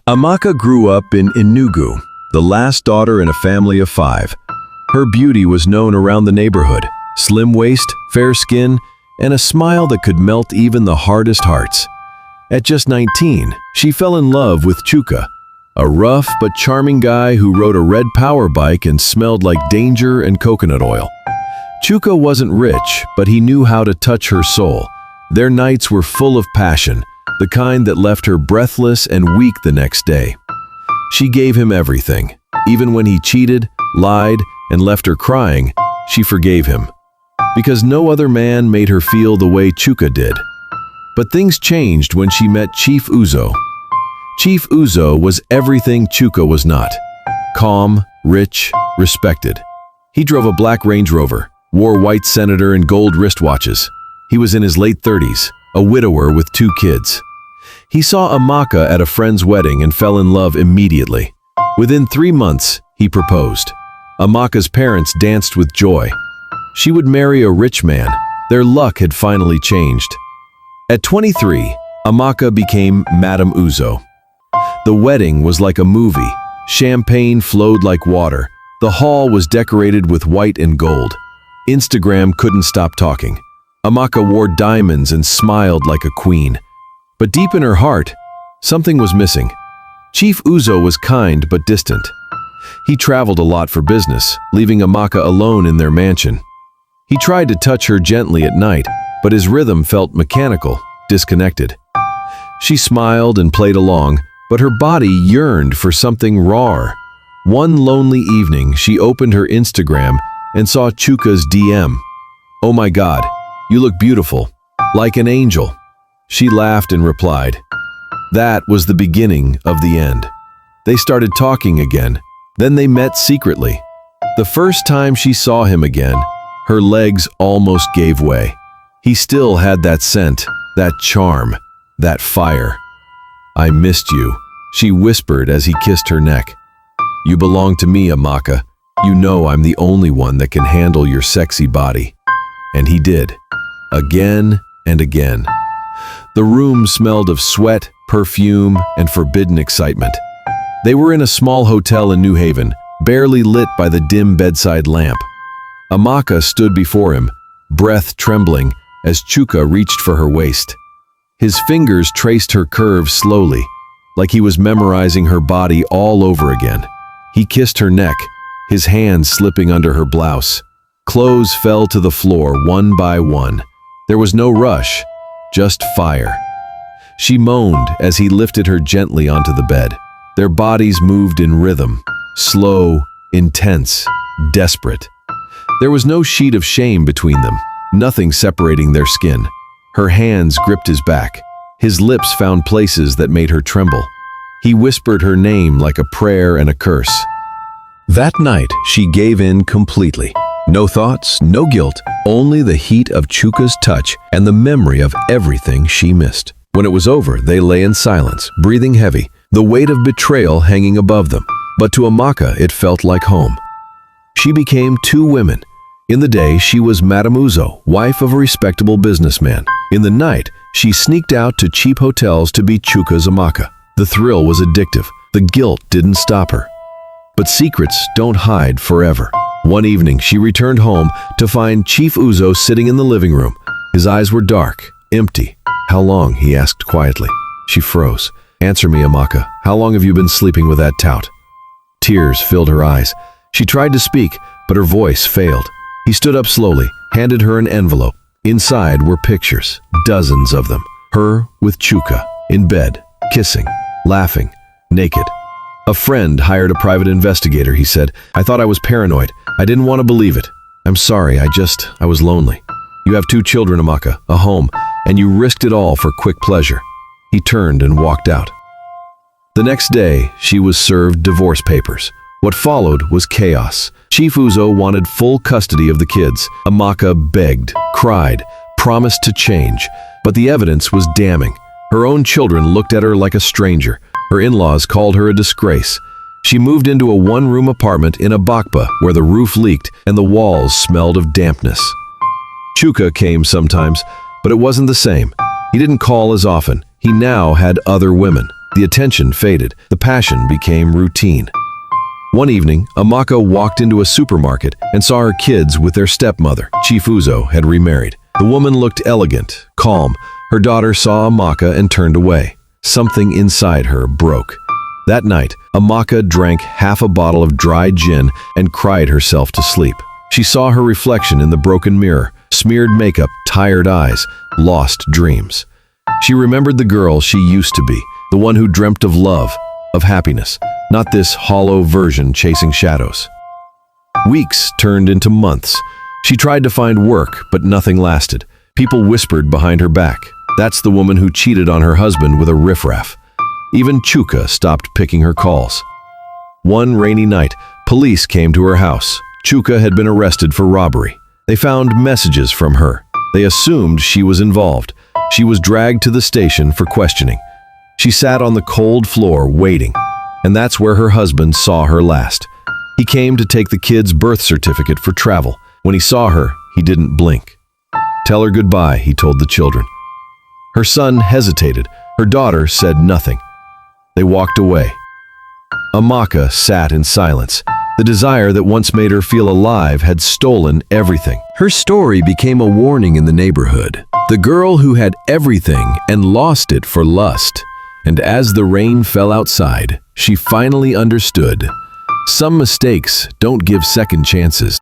Amaka grew up in Enugu, the last daughter in a family of 5. Her beauty was known around the neighborhood: slim waist, fair skin, and a smile that could melt even the hardest hearts. At just 19, she fell in love with Chuka, a rough but charming guy who rode a red power bike and smelled like danger and coconut oil. Chuka wasn't rich, but he knew how to touch her soul. Their nights were full of passion, the kind that left her breathless and weak the next day. She gave him everything. Even when he cheated, lied, and left her crying, she forgave him. Because no other man made her feel the way Chuka did. But things changed when she met Chief Uzo. Chief Uzo was everything Chuka was not. Calm, rich, respected. He drove a black Range Rover, wore white senator and gold wristwatches. He was in his late 30s, a widower with 2 kids. He saw Amaka at a friend's wedding and fell in love immediately. Within 3 months, he proposed. Amaka's parents danced with joy. She would marry a rich man. Their luck had finally changed. At 23, Amaka became Madame Uzo. The wedding was like a movie. Champagne flowed like water. The hall was decorated with white and gold. Instagram couldn't stop talking. Amaka wore diamonds and smiled like a queen. But deep in her heart, something was missing. Chief Uzo was kind but distant. He traveled a lot for business, leaving Amaka alone in their mansion. He tried to touch her gently at night, but his rhythm felt mechanical, disconnected. She smiled and played along, but her body yearned for something raw. One lonely evening, she opened her Instagram and saw Chuka's DM. "Oh my God, you look beautiful, like an angel." She laughed and replied. That was the beginning of the end. They started talking again. Then they met secretly. The first time she saw him again, her legs almost gave way. He still had that scent, that charm, that fire. "I missed you," she whispered as he kissed her neck. "You belong to me, Amaka. You know I'm the only one that can handle your sexy body." And he did. Again and again. The room smelled of sweat, perfume, and forbidden excitement. They were in a small hotel in New Haven, barely lit by the dim bedside lamp. Amaka stood before him, breath trembling, as Chuka reached for her waist. His fingers traced her curves slowly, like he was memorizing her body all over again. He kissed her neck, his hands slipping under her blouse. Clothes fell to the floor one by one. There was no rush, just fire. She moaned as he lifted her gently onto the bed. Their bodies moved in rhythm, slow, intense, desperate. There was no sheet of shame between them, nothing separating their skin. Her hands gripped his back. His lips found places that made her tremble. He whispered her name like a prayer and a curse. That night, she gave in completely. No thoughts, no guilt, only the heat of Chuka's touch and the memory of everything she missed. When it was over, they lay in silence, breathing heavy, the weight of betrayal hanging above them. But to Amaka, it felt like home. She became 2 women. In the day, she was Madame Uzo, wife of a respectable businessman. In the night, she sneaked out to cheap hotels to be Chuka's Amaka. The thrill was addictive. The guilt didn't stop her. But secrets don't hide forever. One evening, she returned home to find Chief Uzo sitting in the living room. His eyes were dark, empty. "How long?" he asked quietly. She froze. "Answer me, Amaka. How long have you been sleeping with that tout?" Tears filled her eyes. She tried to speak, but her voice failed. He stood up slowly, handed her an envelope. Inside were pictures, dozens of them. Her with Chuka, in bed, kissing, laughing, naked. "A friend hired a private investigator," he said. "I thought I was paranoid. I didn't want to believe it. I'm sorry, I was lonely. You have 2 children, Amaka, a home, and you risked it all for quick pleasure." He turned and walked out. The next day, she was served divorce papers. What followed was chaos. Chief Uzo wanted full custody of the kids. Amaka begged, cried, promised to change, but the evidence was damning. Her own children looked at her like a stranger. Her in-laws called her a disgrace. She moved into a 1-room apartment in a bakba where the roof leaked and the walls smelled of dampness. Chuka came sometimes, but it wasn't the same. He didn't call as often. He now had other women. The attention faded. The passion became routine. One evening, Amaka walked into a supermarket and saw her kids with their stepmother. Chifuzo had remarried. The woman looked elegant, calm. Her daughter saw Amaka and turned away. Something inside her broke. That night, Amaka drank half a bottle of dry gin and cried herself to sleep. She saw her reflection in the broken mirror, smeared makeup, tired eyes, lost dreams. She remembered the girl she used to be, the one who dreamt of love, of happiness, not this hollow version chasing shadows. Weeks turned into months. She tried to find work, but nothing lasted. People whispered behind her back. That's the woman who cheated on her husband with a riffraff. Even Chuka stopped picking her calls. One rainy night, police came to her house. Chuka had been arrested for robbery. They found messages from her. They assumed she was involved. She was dragged to the station for questioning. She sat on the cold floor waiting, and that's where her husband saw her last. He came to take the kid's birth certificate for travel. When he saw her, he didn't blink. "Tell her goodbye," he told the children. Her son hesitated. Her daughter said nothing. They walked away. Amaka sat in silence. The desire that once made her feel alive had stolen everything. Her story became a warning in the neighborhood. The girl who had everything and lost it for lust. And as the rain fell outside, she finally understood. Some mistakes don't give second chances.